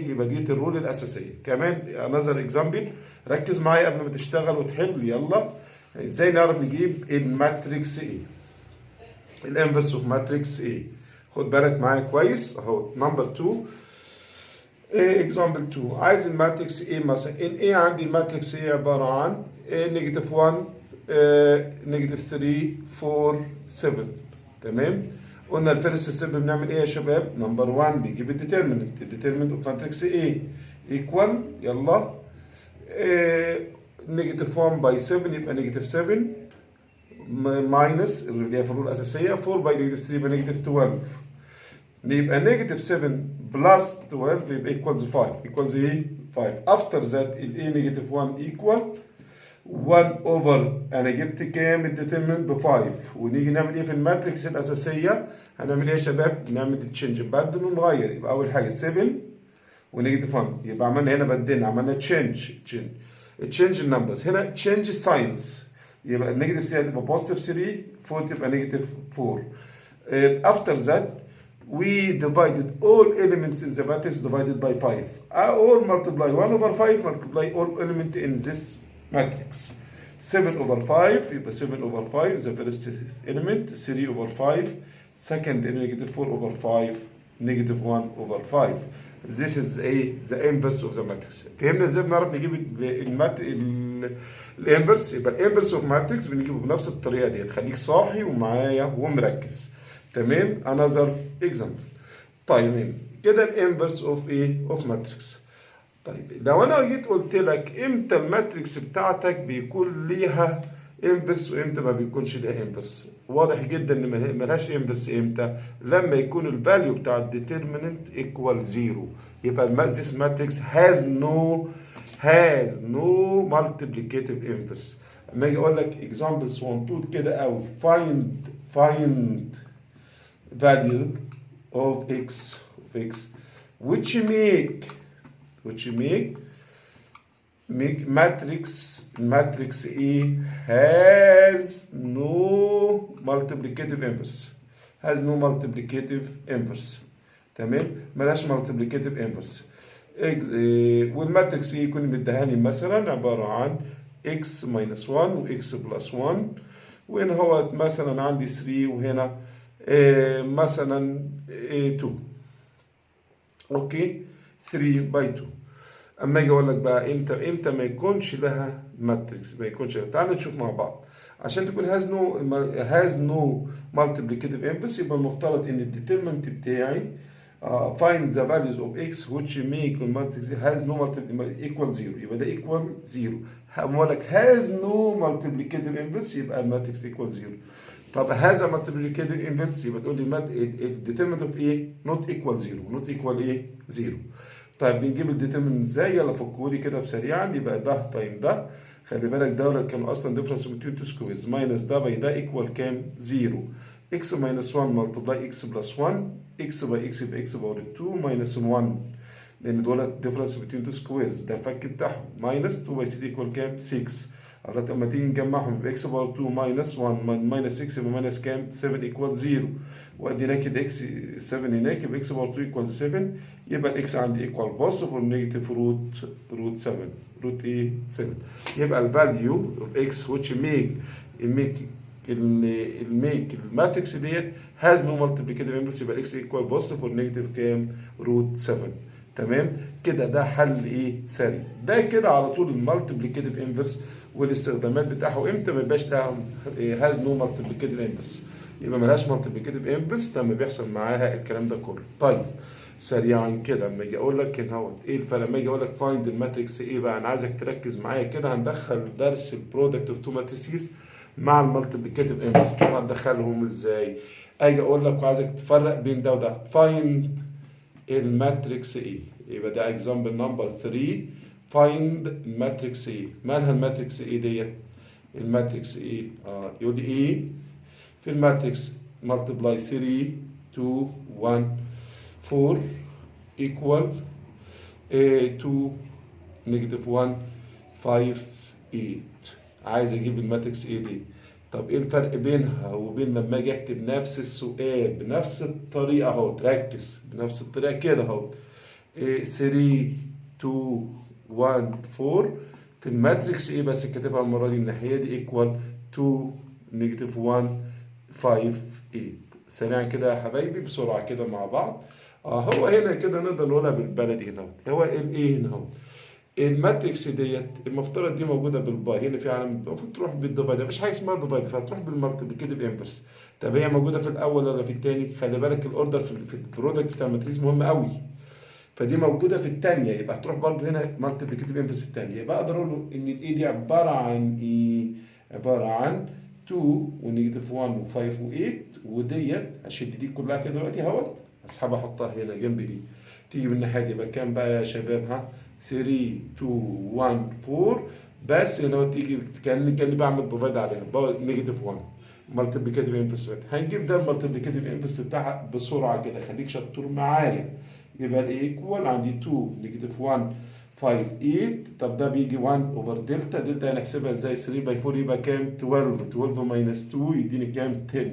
يبقى دي الرول الاساسيه. كمان انذر اكزامبل، ركز معايا قبل ما تشتغل وتحل. يلا ازاي نعرف نجيب الماتريكس ايه، الانفرس اوف ماتريكس ايه. خد بالك معايا كويس اهو. نمبر 2 اكزامبل 2، عايز الماتريكس ايه مثلا. ان ايه عندي الماتريكس ايه عباره عن نيجاتيف 1 نيجاتيف 3 4 7. تمام. قلنا الفيرست ستيب بنعمل ايه يا شباب؟ نمبر 1 بيجيب الديترمنت اوف ماتريكس ايه ايكوال. يلا نيجاتيف 1 باي 7 يبقى نيجاتيف 7 ماينس اللي هي الرول الاساسيه 4 باي نيجاتيف 3 يبقى نيجاتيف 12. يبقى نيجاتيف 7 بلس 12 يبقى ايكوالز 5. ايكوالز ايه؟ 5. افتر ذات الايه نيجاتيف 1 ايكوال 1 اوفر انا جبت كام الديترمنت ب 5. ونيجي نعمل ايه في الماتريكس الاساسيه؟ هنعمل ايه يا شباب؟ نعمل تشينج، نبدل ونغير. يبقى اول حاجه 7 ونيجاتيف 1، يبقى عملنا هنا بدلنا، عملنا تشينج النمبرز. هنا تشينج الساينز، يبقى النيجاتيف 3 هتبقى بوزيتيف 3، 4 تبقى نيجاتيف 4. After that we divided all elements in the matrix divided by 5. All multiply 1 over 5 multiply all element in this matrix. 7 over 5 يبقى 7 over 5 the first element, 3 over 5 second negative 4 over 5 negative 1 over 5. This is the inverse of the matrix. فهمنا ازاي بنعرف نجيب الانفرس؟ يبقى الانفرس اوف ماتريكس بنجيبه بنفس الطريقه دي. خليك صاحي ومعايا ومركز. تمام. another example. طيب كده الانفرس اوف ايه؟ اوف ماتريكس. طيب لو انا جيت قلت لك امتى الماتريكس بتاعتك بيكون ليها انفرس وامتى ما بيكونش ليها انفرس؟ واضح جدا ان ملهاش انفرس امتى؟ لما يكون الفاليو بتاع الديترميننت ايكوال 0. يبقى this matrix has no multiplicative inverse. اما اجي اقول لك examples 1 2 كده قوي، find value of x which make matrix A has no multiplicative inverse. تمام. ملهاش multiplicative inverse. والماتريكس A يكون مديهاني مثلا عباره عن x minus 1 و x plus 1، وهنا هو مثلا عندي 3 وهنا مثلا 2. اوكي 3 باي 2. اما اجي اقول لك بقى امتى ما يكونش لها ماتريكس، ما يكونش لها. تعال نشوف مع بعض. عشان تكون has no multiplicative inverse يبقى المفترض ان الديترمنت بتاعي find the values of x which make the matrix has no equal 0. يبقى ده equal 0. هقول لك has no multiplicative inverse يبقى الماتريكس equal 0. طب هذا multiplicative inverse يبقى تقول لي الديترمنت اوف ايه؟ not equal 0. not equal ايه؟ 0. طيب بنجيب الديترمنت ازاي؟ يلا فكوا لي كده بسريعا. يبقى ده تايم ده، خلي بالك ده كان اصلا ديفرنس بين 2 سكويرز، ماينس ده باي ده ايكوال كام؟ 0. اكس ماينس 1 ملتبلاي اكس بلس 1، اكس باي اكس يبقى اكس باور 2 ماينس 1، لان دول ديفرنس بين 2 سكويرز، ده الفك بتاعهم. ماينس 2 باي 3 ايكوال كام؟ 6. قررت اما تيجي نجمعهم يبقى اكس باور 2 ماينس 1 ماينس 6 يبقى ماينس كام؟ 7 ايكوال 0. وادي هناك اكس 7 هناك يبقى اكس باور 2 ايكوال 7. يبقى الاكس عندي ايكوال بوزيتيف والنيجاتيف روت 7 روت ايه؟ 7. يبقى الفاليو اوف اكس which make الماتريكس ديت has no multiplicative inverse يبقى الاكس ايكوال بوزيتيف والنيجاتيف كام؟ روت 7. تمام كده. ده حل ايه؟ سريع. ده كده على طول المالتيبليكيتيف انفرس والاستخدامات بتاعه. امتى ما يبقاش لها هاز نو مالتيبليكيتيف انفرس؟ يبقى مالهاش مالتيبليكيتيف انفرس لما بيحصل معاها الكلام ده كله. طيب سريعا كده اما اجي اقول لك هنا اهوت ايه الفرق؟ لما اجي اقول لك فايند الماتريكس ايه بقى، انا عايزك تركز معايا كده. هندخل درس البرودكت اوف تو ماتريسيز مع المالتيبليكيتيف انفرس. طبعا ندخلهم ازاي؟ اجي اقول لك وعايزك تفرق بين ده وده. فايند الماتريكس ايه؟ يبقى ده اكزامبل نمبر 3. فايند الماتريكس ايه. مالها الماتريكس ايه ديت؟ الماتريكس ايه؟ يقول لي ايه في الماتريكس ملتبلاي 3 2 1 4 ايكوال 2 نيجاتيف 1 5 8. عايز اجيب الماتريكس ايه دي. طب ايه الفرق بينها وبين لما اجي اكتب نفس السؤال بنفس الطريقه اهو؟ تركز بنفس الطريقه كده اهو. 3 2 1 4 في الماتريكس ايه بس كاتبها المره دي الناحيه دي ايكوال 2 نيجاتيف 1 5 8. سريعا كده يا حبايبي بسرعه كده مع بعض. هو هنا كده نقدر نقولها بالبلدي هنا هو الايه هنا اهو الماتريكس ديت المفترض دي موجوده بالباي هنا في علامه المفروض تروح بالديفايد مفيش حاجه اسمها ديفايد فهتروح بالمالتيبليكيتيف انفرس. طب هي موجوده في الاول ولا في الثاني؟ خلي بالك الاوردر في البرودكت بتاع الماتريكس مهم قوي. فدي موجوده في الثانيه يبقى هتروح برضه هنا مالتيبليكيتيف انفرس الثانيه يبقى اقدر اقول له ان الاي دي عباره عن ايه؟ عباره عن 2 ونيجاتيف 1 و5 و8 وديت هشد دي كلها كده دلوقتي اهوت اسحبها احطها هنا جنب دي تيجي من الناحيه دي يبقى كام بقى يا شباب؟ ها 3 2 1 4 بس هنا تيجي كاني بعمل ديفايد عليها نيجاتيف 1 مالتيبليكيتيف انفرس هنجيب ده المالتيبليكيتيف انفرس بتاعها بسرعه كده خليك شطور معايا. يبقى الايكوال عندي 2 نيجاتيف 1 5 8 طب ده بيجي 1 اوفر دلتا دلتا هنحسبها ازاي 3 باي 4 يبقى كام 12 ماينس 2 يديني كام 10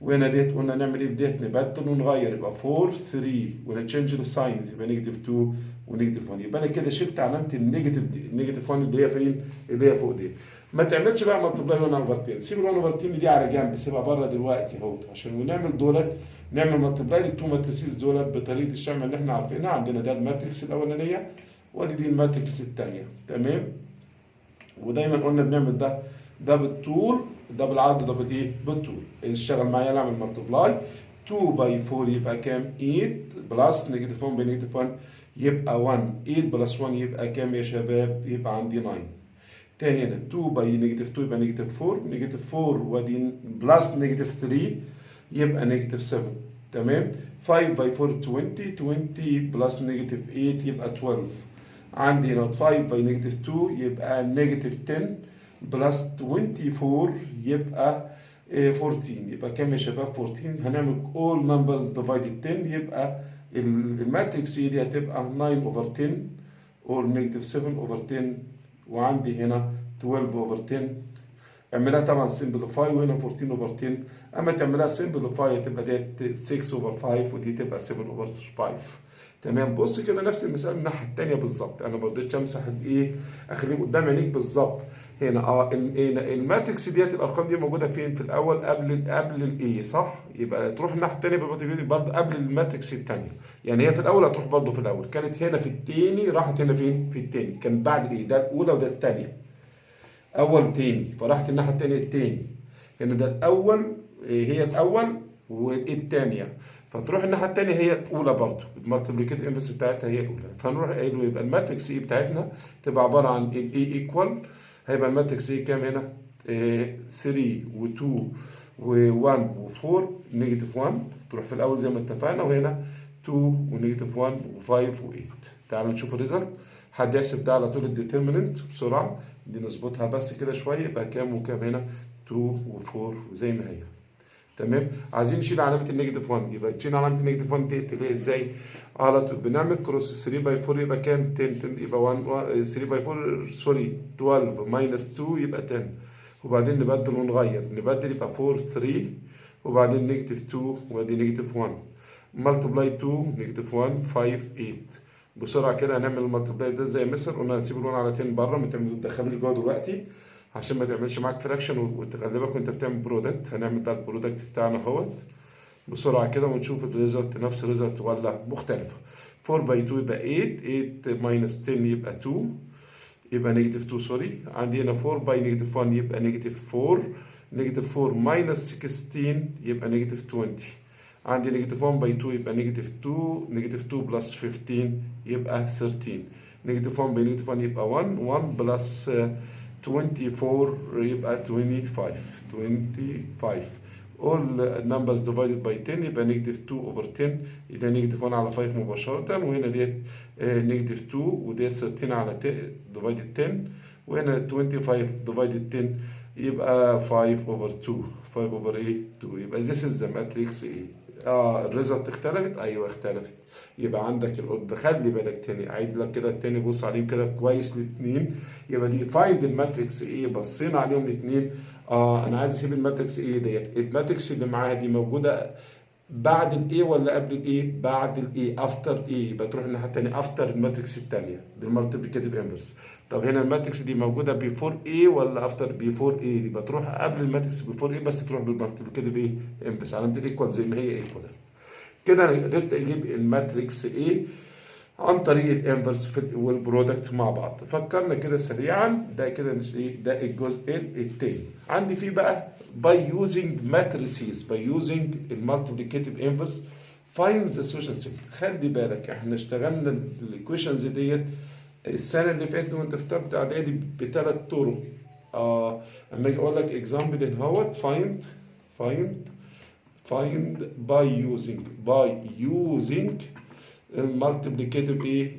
وهنا ديت قلنا نعمل ايه في ديت نبدل ونغير يبقى 4 3 ونتشنج الساينز يبقى نيجاتيف 2 ونيجاتيف 1 يبقى انا كده شلت علامه النيجاتيف دي النيجاتيف 1 اللي هي فين؟ اللي هي فوق دي. ما تعملش بقى مالتبلاي 1 اوفر 10 سيب ال 1 اوفر 10 دي على جنب سيبها بره دلوقتي اهو عشان ونعمل دولت نعمل مالتبلاي للتو ماتريسيز دولت بطريقه الشمع اللي احنا عارفينها عندنا ده الماتريكس الاولانيه ودي دي الماتريكس الثانيه تمام. ودايما قلنا بنعمل ده بالطول ده بالعرض ده بالايه؟ بالطول. اشتغل معايا نعمل مالتبلاي 2 باي 4 يبقى كام؟ 8 بلس نيجاتيف 1 بنيجاتيف 1 يبقى 1 8 بلس 1 يبقى كام يا شباب؟ يبقى عندي 9. تاني هنا 2 باي نيجاتيف 2 يبقى نيجاتيف 4 نيجاتيف 4 وادي بلس نيجاتيف 3 يبقى نيجاتيف 7 تمام. 5 باي 4 20 بلس نيجاتيف 8 يبقى 12. عندي هنا 5 باي نيجاتيف 2 يبقى نيجاتيف 10 بلس 24 يبقى 14 يبقى كام يا شباب؟ 14. هنعمل all numbers divided 10 يبقى الماتريكس دي هتبقى 9 over 10 or negative 7 over 10 وعندي هنا 12 over 10. اعملها طبعا simplify وهنا 14 over 10 اما تعملها simplify هتبقى ديت 6 over 5 ودي تبقى 7 over 5 تمام. بص كده نفس المثال من الناحيه الثانيه بالظبط انا ما رضيتش امسح الايه اخليه قدام عينيك بالظبط. هنا الماتريكس ديت الارقام دي موجوده فين؟ في الاول قبل الايه صح؟ يبقى تروح الناحيه الثانيه برضه قبل الماتريكس الثانيه يعني هي في الاول هتروح برضه في الاول كانت هنا في الثاني راحت هنا فين؟ في الثاني كان بعد الايه ده الاولى وده الثانيه اول تاني فراحت الناحيه الثانيه الثاني هنا ده الاول هي الاول والثانيه فتروح الناحيه الثانيه هي الاولى برضه المالتيبليكيتيف انفرس بتاعتها هي الاولى فنروح قايل يبقى الماتريكس اي بتاعتنا تبقى عباره عن الاي ايكوال هيبقى الماتريكس اي كام هنا؟ 3 و2 و1 و4 نيجاتيف 1 تروح في الاول زي ما اتفقنا وهنا 2 ونيجاتيف 1 و5 و8. تعالوا نشوف الريزلت. حد يحسب ده على طول الديترميننت بسرعه دي نظبطها بس كده شويه يبقى كام وكام هنا؟ 2 و4 وزي ما هي تمام. عايزين نشيل علامه النيجاتيف 1 يبقى تشيل علامه النيجاتيف 1 دي تلاقي ازاي؟ على طول بنعمل كروس 3 باي 4 يبقى كام؟ 10 يبقى 1 3 باي 4 سوري 12 ماينس 2 يبقى 10 وبعدين نبدل ونغير نبدل يبقى 4 3 وبعدين نيجاتيف 2 وادي نيجاتيف 1 ملتبلاي 2 نيجاتيف 1 5 8. بسرعه كده هنعمل الملتبلاي ده زي مثلا قلنا هنسيب ال1 على 10 بره ما تدخلوش جوه دلوقتي عشان ما تعملش معاك فراكشن وتغلبك وانت بتعمل برودكت. هنعمل بقى البرودكت بتاعنا اهوت بسرعه كده ونشوف الريزلت نفس الريزلت ولا مختلفه. 4 باي 2 يبقى 8 ماينس 10 يبقى 2 يبقى نيجاتيف 2 سوري. عندي هنا 4 باي نيجاتيف 1 يبقى نيجاتيف 4 نيجاتيف 4 ماينس 16 يبقى نيجاتيف 20. عندي نيجاتيف 1 باي 2 يبقى نيجاتيف 2 نيجاتيف 2 بلس 15 يبقى 13 نيجاتيف 1 باي نيجاتيف 1 يبقى 1 بلس 24 يبقى 25 all numbers divided by 10 يبقى نيجاتيف 2 over 10 يبقى نيجاتيف 1 على 5 مباشرة وهنا ديت نيجاتيف 2 وديت 13 على 10 divided 10 وهنا 25 divided 10 يبقى 5 over 2 5 over 2 يبقى this is the matrix A. الريزلت اختلفت؟ ايوه اختلفت. يبقى عندك الاورد خلي بالك تاني اعيد لك كده تاني بص عليهم كده كويس الاثنين يبقى دي فايند الماتريكس ايه بصينا عليهم الاثنين. انا عايز اسيب الماتريكس ايه ديت الماتريكس اللي معاها دي موجوده بعد الاي ولا قبل الاي؟ بعد الاي، افتر اي، يبقى تروح الناحيه الثانيه افتر الماتريكس الثانيه بالمالتيبليكاتيف انفرس. طب هنا الماتريكس دي موجوده بيفور اي ولا افتر بيفور اي؟ يبقى تروح قبل الماتريكس بيفور اي بس تروح بالمالتيبليكاتيف ايه انفرس، علامه الايكوال زي ما هي ايكوال. كده انا قدرت اجيب الماتريكس ايه عن طريق الانفرس والبرودكت مع بعض. فكرنا كده سريعا، ده كده مش ايه، ده الجزء الثاني. عندي فيه بقى by using matrices by using المالتيبليكاتيف انفرس find the social segment. خلي بالك احنا اشتغلنا الايكويشنز ديت السنه اللي فاتت وانت في ثالثه اعدادي بثلاث طرق. لما اجي اقول لك اكزامبل ان هو find by using المالتيبليكاتيف ايه